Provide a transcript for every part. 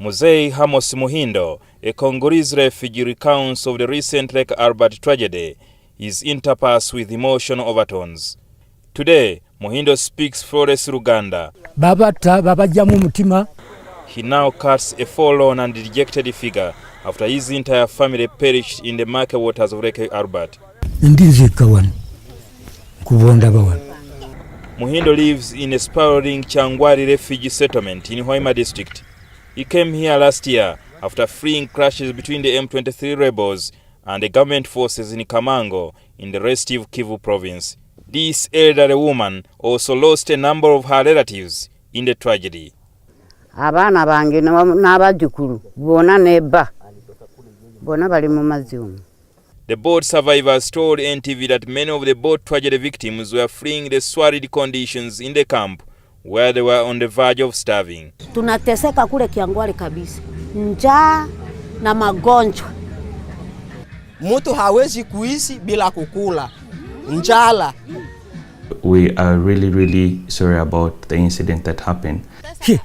Mzee Hamos Muhindo, a Congolese refugee, recounts of the recent Lake Albert tragedy, his interpass with emotional overtones. Today, Muhindo speaks Flores Ruganda. He now cuts a forlorn and dejected figure after his entire family perished in the murky waters of Lake Albert. Muhindo lives in a sprawling Changwari refugee settlement in Hoima district. He came here last year after fleeing clashes between the M23 rebels and the government forces in Kamango in the restive Kivu province. This elderly woman also lost a number of her relatives in the tragedy. Abana bange n'abajukuru bona neba bona bali mu mazimu. The boat survivors told NTV that many of the boat tragedy victims were fleeing the sordid conditions in the camp where they were on the verge of starving. Tunateseka kule Kiangwari kabisa. Njaa na magonjwa. Mtu hawezi kuishi bila kukula. Njala. We are really sorry about the incident that happened. To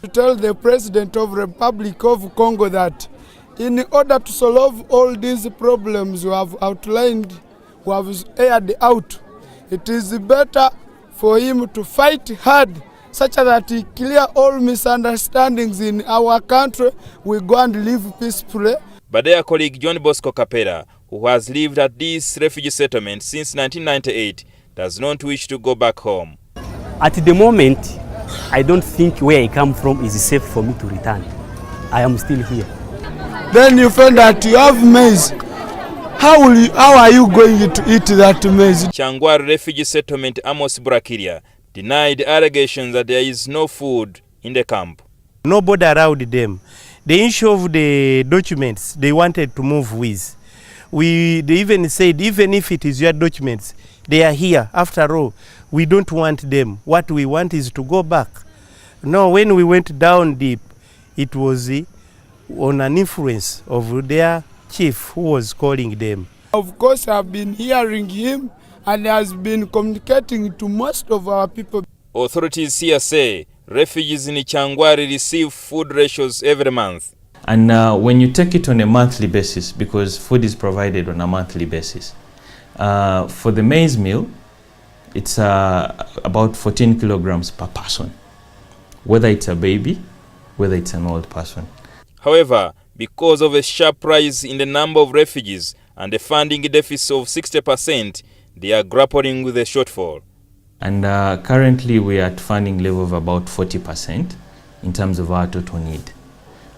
tell the President of the Republic of Congo that in order to solve all these problems we have outlined, we have aired out, it is better for him to fight hard such that he clear all misunderstandings in our country. We go and live peacefully. But their colleague John Bosco Capella, who has lived at this refugee settlement since 1998, does not wish to go back home. At the moment, I don't think where I come from is safe for me to return. I am still here. Then you find that you have maize. How are you going to eat that maize? Changwari refugee settlement Amos Burakiria denied allegations that there is no food in the camp. Nobody allowed them. The issue of the documents they wanted to move with. They even said, even if it is your documents, they are here. After all, we don't want them. What we want is to go back. No, when we went down deep, it was on an influence of their chief who was calling them. Of course, I've been hearing him and has been communicating to most of our people. Authorities here say refugees in Changwari receive food rations every month. And when you take it on a monthly basis, because food is provided on a monthly basis, for the maize meal, it's about 14 kilograms per person, whether it's a baby, whether it's an old person. However, because of a sharp rise in the number of refugees and the funding deficit of 60%, they are grappling with a shortfall. And currently we are at funding level of about 40% in terms of our total need.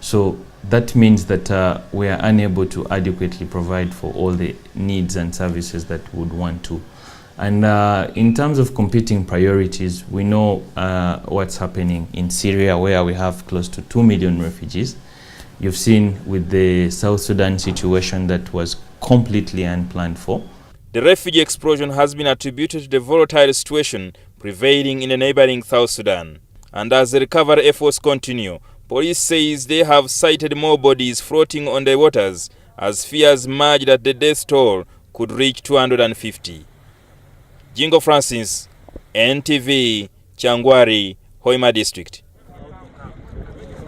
So that means that we are unable to adequately provide for all the needs and services that we would want to. And in terms of competing priorities, we know what's happening in Syria, where we have close to 2 million refugees. You've seen with the South Sudan situation that was completely unplanned for. The refugee explosion has been attributed to the volatile situation prevailing in the neighboring South Sudan. And as the recovery efforts continue, police says they have sighted more bodies floating on the waters as fears merge that the death toll could reach 250. Jingo Francis, NTV, Changwari, Hoima District.